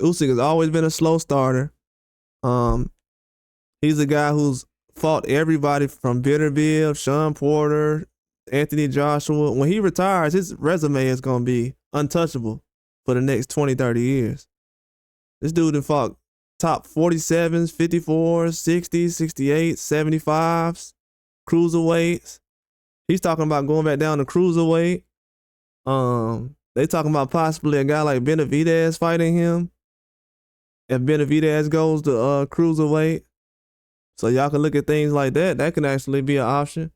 Usyk has always been a slow starter. Um, he's a guy who's fought everybody from Bitterbill, Sean Porter, Anthony Joshua. When he retires, his resume is going to be untouchable for the next 20, 30 years. This dude has fought top 47s, 54s, 60s, 68s, 75s, cruiserweights. He's talking about going back down to cruiserweight. They talking about possibly a guy like Benavidez fighting him. If Benavidez goes to cruiserweight. So y'all can look at things like that. That can actually be an option.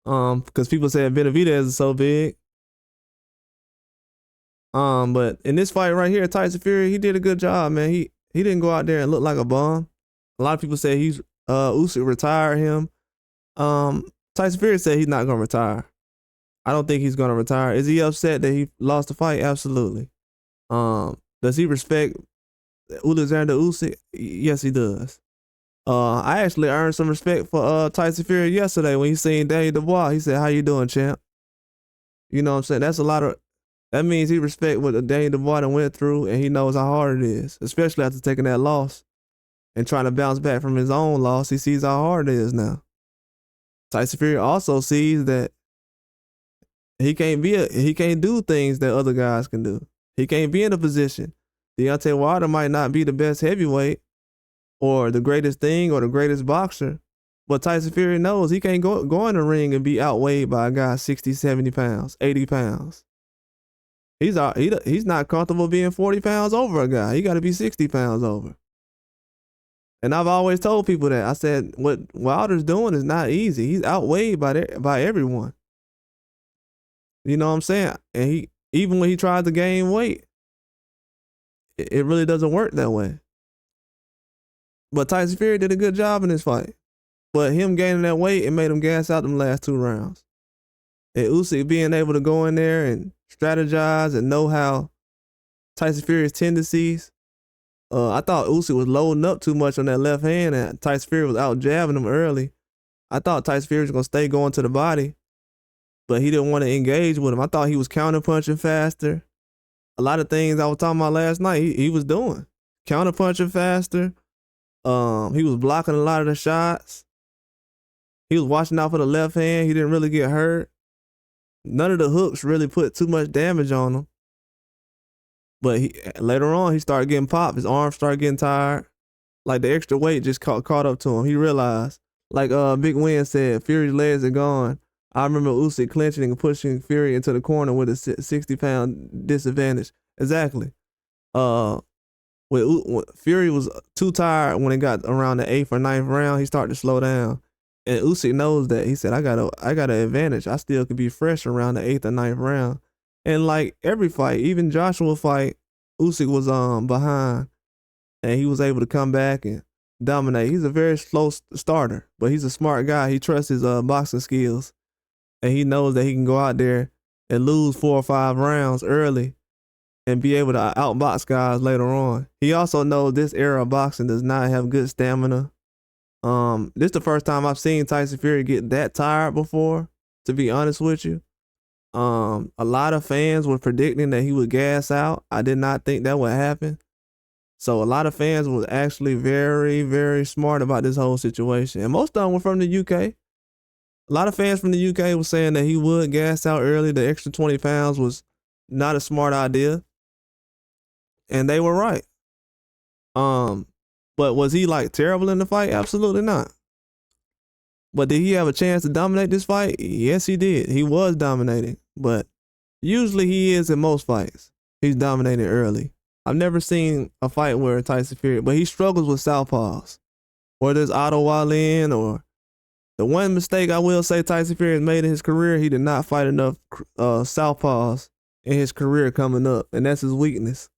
Because people say Benavidez is so big. But in this fight right here, Tyson Fury, he did a good job, man. He didn't go out there and look like a bum. A lot of people say he's Usyk retired him. Tyson Fury said he's not gonna retire. I don't think he's gonna retire. Is he upset that he lost the fight? Absolutely. Does he respect Oleksandr Usyk? Yes, he does. I actually earned some respect for Tyson Fury yesterday when he seen Daniel Dubois. He said, "How you doing, champ?" You know what I'm saying? That's a lot of. That means he respect what Daniel Dubois went through, and he knows how hard it is, especially after taking that loss and trying to bounce back from his own loss. He sees how hard it is now. Tyson Fury also sees that he can't do things that other guys can do. He can't be in a position. Deontay Wilder might not be the best heavyweight or the greatest thing or the greatest boxer, but Tyson Fury knows he can't go in the ring and be outweighed by a guy 60, 70 pounds, 80 pounds. He's not comfortable being 40 pounds over a guy. He got to be 60 pounds over. And I've always told people that. I said, what Wilder's doing is not easy. He's outweighed by everyone. You know what I'm saying? And even when he tries to gain weight, it really doesn't work that way. But Tyson Fury did a good job in this fight. But him gaining that weight, it made him gas out them last 2 rounds. And Usyk being able to go in there and strategize and know how Tyson Fury's tendencies. I thought Usyk was loading up too much on that left hand, and Tyson Fury was out jabbing him early. I thought Tyson Fury was going to stay going to the body, but he didn't want to engage with him. I thought he was counter-punching faster. A lot of things I was talking about last night, he was doing. Counter-punching faster. He was blocking a lot of the shots. He was watching out for the left hand. He didn't really get hurt. None of the hooks really put too much damage on him. But later on, he started getting popped. His arms started getting tired. Like the extra weight just caught up to him. He realized, like Big Win said, Fury's legs are gone. I remember Usyk clinching and pushing Fury into the corner with a 60-pound disadvantage. Exactly. When Fury was too tired when it got around the 8th or 9th round, he started to slow down. And Usyk knows that. He said, I got an advantage. I still could be fresh around the 8th or 9th round. And like every fight, even Joshua fight, Usyk was behind. And he was able to come back and dominate. He's a very slow starter, but he's a smart guy. He trusts his boxing skills. And he knows that he can go out there and lose 4 or 5 rounds early and be able to outbox guys later on. He also knows this era of boxing does not have good stamina. This is the first time I've seen Tyson Fury get that tired before, to be honest with you. A lot of fans were predicting that he would gas out. I did not think that would happen. So a lot of fans was actually very, very smart about this whole situation. And most of them were from the UK. A lot of fans from the UK were saying that he would gas out early. The extra 20 pounds was not a smart idea. And they were right. But was he like terrible in the fight? Absolutely not. But did he have a chance to dominate this fight? Yes, he did. He was dominating. But usually he is in most fights. He's dominating early. I've never seen a fight where Tyson Fury, but he struggles with southpaws. Whether it's Otto Wallin or the one mistake I will say Tyson Fury has made in his career, he did not fight enough southpaws in his career coming up. And that's his weakness.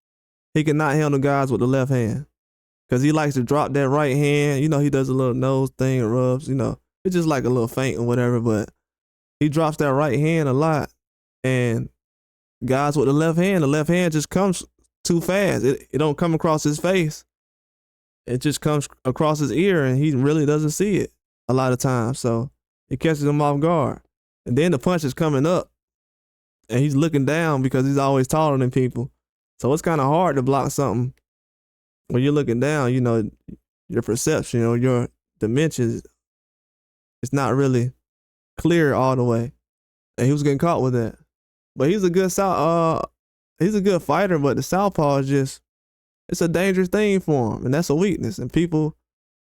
He cannot handle guys with the left hand. Because he likes to drop that right hand. You know, he does a little nose thing and rubs, you know. It's just like a little feint or whatever, but he drops that right hand a lot. And guys with the left hand just comes too fast. It don't come across his face. It just comes across his ear, and he really doesn't see it a lot of times. So it catches him off guard. And then the punch is coming up, and he's looking down because he's always taller than people. So it's kind of hard to block something when you're looking down, you know, your perception or your dimensions, it's not really clear all the way. And he was getting caught with that. But he's a good he's a good fighter, but the southpaw is just, it's a dangerous thing for him, and that's a weakness. And people,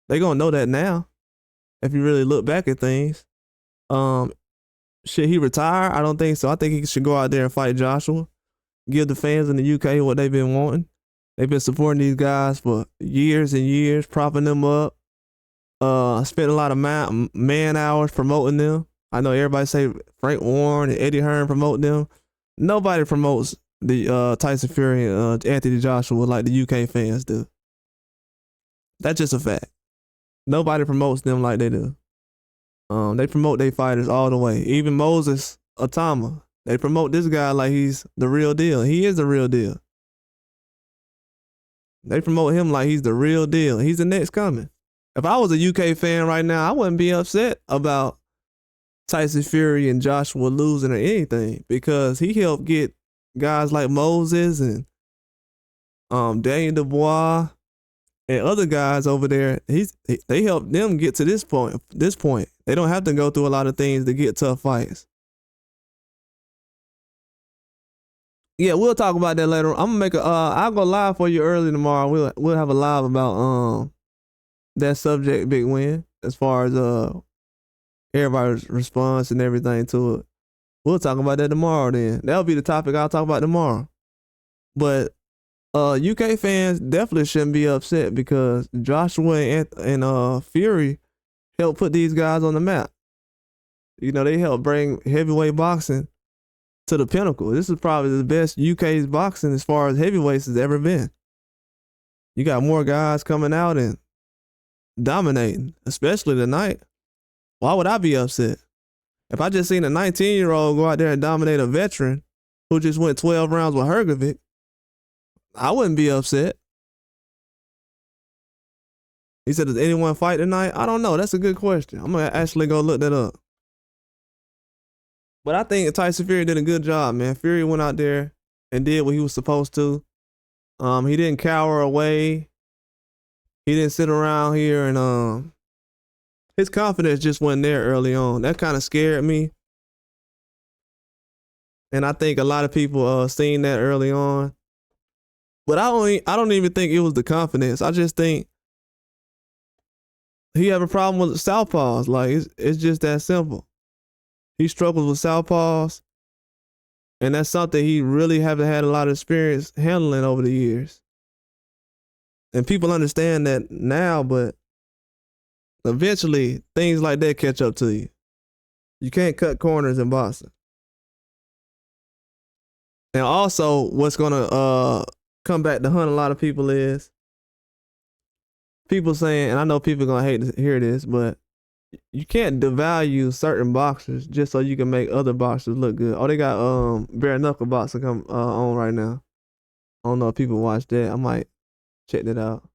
they gonna know that now if you really look back at things. Should he retire? I don't think so. I think he should go out there and fight Joshua. Give the fans in the UK what they've been wanting. They've been supporting these guys for years and years, propping them up. Spent a lot of man hours promoting them. I know everybody say Frank Warren and Eddie Hearn promote them. Nobody promotes the Tyson Fury and Anthony Joshua like the UK fans do. That's just a fact. Nobody promotes them like they do. They promote their fighters all the way. Even Moses Atama, they promote this guy like he's the real deal. He is the real deal. They promote him like he's the real deal. He's the next coming. If I was a UK fan right now, I wouldn't be upset about Tyson Fury and Joshua losing or anything, because he helped get guys like Moses and Daniel Dubois and other guys over there. They helped them get to this point. They don't have to go through a lot of things to get tough fights. Yeah, we'll talk about that later. I'm gonna make I'll go live for you early tomorrow. We'll have a live about that subject, Big Win, as far as everybody's response and everything to it. We'll talk about that tomorrow then. That'll be the topic I'll talk about tomorrow. But UK fans definitely shouldn't be upset, because Joshua and Fury helped put these guys on the map. You know, they helped bring heavyweight boxing to the pinnacle. This is probably the best UK's boxing as far as heavyweights has ever been. You got more guys coming out and dominating, especially tonight. Why would I be upset? If I just seen a 19-year-old go out there and dominate a veteran who just went 12 rounds with Hrgovic, I wouldn't be upset. He said, does anyone fight tonight? I don't know. That's a good question. I'm going to actually go look that up. But I think Tyson Fury did a good job, man. Fury went out there and did what he was supposed to. He didn't cower away. He didn't sit around here, and his confidence just wasn't there early on. That kind of scared me. And I think a lot of people seen that early on. But I don't even think it was the confidence. I just think he have a problem with southpaws. Like, it's just that simple. He struggles with southpaws, and that's something he really haven't had a lot of experience handling over the years. And people understand that now, but eventually things like that catch up to you. You can't cut corners in boxing. And also, what's gonna come back to hunt a lot of people is people saying, and I know people gonna hate to hear this, but you can't devalue certain boxers just so you can make other boxers look good. Oh, they got bare knuckle boxing come on right now. I don't know if people watch that. I might check that out.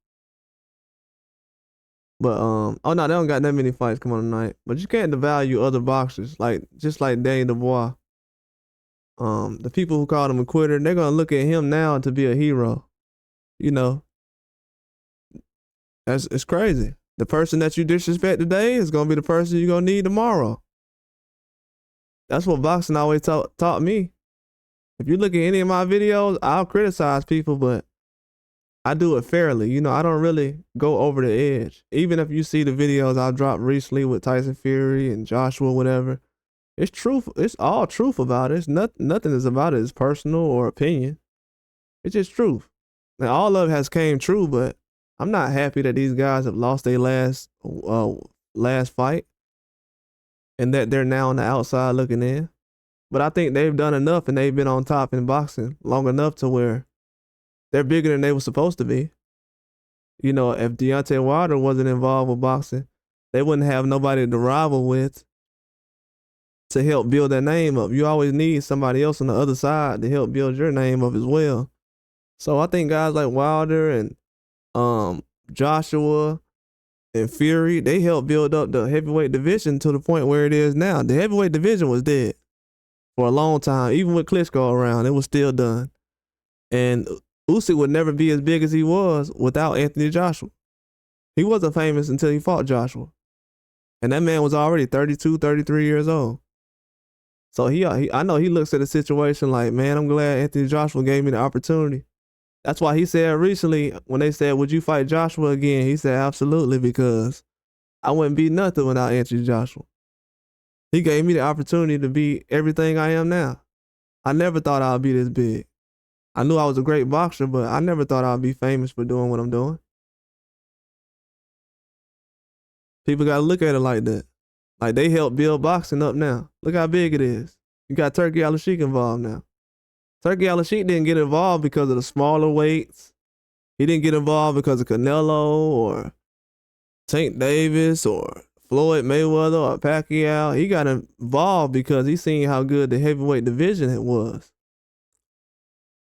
But oh no, they don't got that many fights come on tonight. But you can't devalue other boxers, like just like Daniel Dubois. The people who called him a quitter, they're gonna look at him now to be a hero. You know, it's crazy. The person that you disrespect today is gonna be the person you're gonna need tomorrow. That's what boxing always taught me. If you look at any of my videos, I'll criticize people, but I do it fairly. You know, I don't really go over the edge. Even if you see the videos I dropped recently with Tyson Fury and Joshua, whatever, it's truth. It's all truth about it. It's nothing is about it is personal or opinion. It's just truth. And all of it has came true, but I'm not happy that these guys have lost their last fight and that they're now on the outside looking in. But I think they've done enough and they've been on top in boxing long enough to where they're bigger than they were supposed to be. You know, if Deontay Wilder wasn't involved with boxing, they wouldn't have nobody to rival with to help build their name up. You always need somebody else on the other side to help build your name up as well. So I think guys like Wilder and Joshua and Fury, they helped build up the heavyweight division to the point where it is now. The heavyweight division was dead for a long time. Even with Klitschko around, it was still done. And Usyk would never be as big as he was without Anthony Joshua. He wasn't famous until he fought Joshua. And that man was already 32, 33 years old. So I know he looks at the situation like, man, I'm glad Anthony Joshua gave me the opportunity. That's why he said recently, when they said, would you fight Joshua again? He said, absolutely, because I wouldn't be nothing without Anthony Joshua. He gave me the opportunity to be everything I am now. I never thought I'd be this big. I knew I was a great boxer, but I never thought I'd be famous for doing what I'm doing. People got to look at it like that. Like, they helped build boxing up now. Look how big it is. You got Turkey Usyk involved now. Turkey Usyk didn't get involved because of the smaller weights. He didn't get involved because of Canelo or Tank Davis or Floyd Mayweather or Pacquiao. He got involved because he seen how good the heavyweight division it was.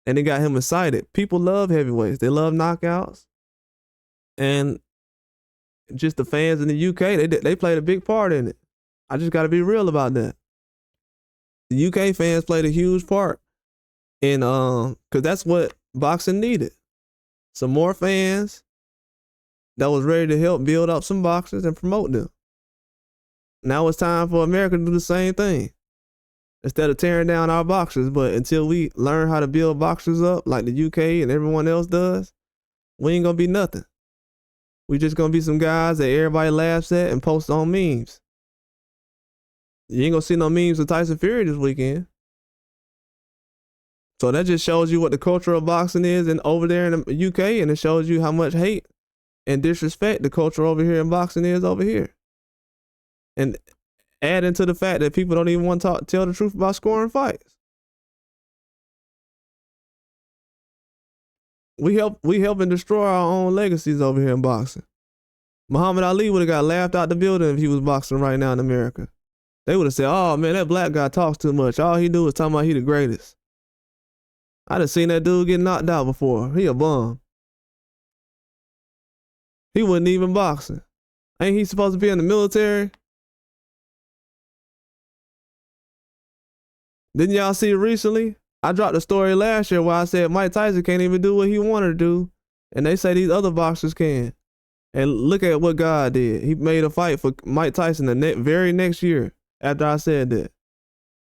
And it got him excited. People love heavyweights. They love knockouts. And just the fans in the UK, they played a big part in it. I just got to be real about that. The UK fans played a huge part in, because that's what boxing needed. Some more fans that was ready to help build up some boxers and promote them. Now it's time for America to do the same thing. Instead of tearing down our boxers, but until we learn how to build boxers up like the UK and everyone else does, we ain't gonna be nothing. We just gonna be some guys that everybody laughs at and posts on memes. You ain't gonna see no memes of Tyson Fury this weekend. So that just shows you what the culture of boxing is over there in the UK, and it shows you how much hate and disrespect the culture over here in boxing is over here. And adding to the fact that people don't even want to tell the truth about scoring fights. We helping destroy our own legacies over here in boxing. Muhammad Ali would have got laughed out the building if he was boxing right now in America. They would have said, oh man, that black guy talks too much. All he do is talking about he the greatest. I done seen that dude get knocked out before. He a bum. He wasn't even boxing. Ain't he supposed to be in the military? Didn't y'all see recently? I dropped a story last year where I said Mike Tyson can't even do what he wanted to do, and they say these other boxers can. And look at what God did. He made a fight for Mike Tyson the very next year after I said that.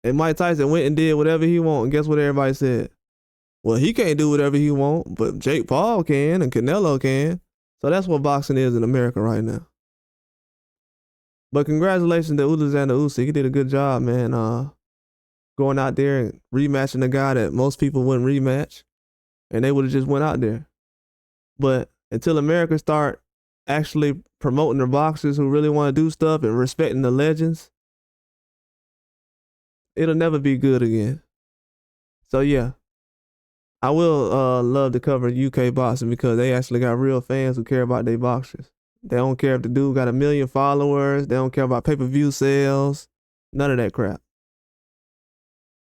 And Mike Tyson went and did whatever he want, and guess what everybody said? Well, he can't do whatever he want, but Jake Paul can and Canelo can. So that's what boxing is in America right now. But congratulations to Oleksandr Usyk. He did a good job, man. Going out there and rematching a guy that most people wouldn't rematch, and they would have just went out there. But until America start actually promoting their boxers who really want to do stuff and respecting the legends, it'll never be good again. So yeah, I will love to cover UK boxing because they actually got real fans who care about their boxers. They don't care if the dude got 1 million followers. They don't care about pay-per-view sales. None of that crap.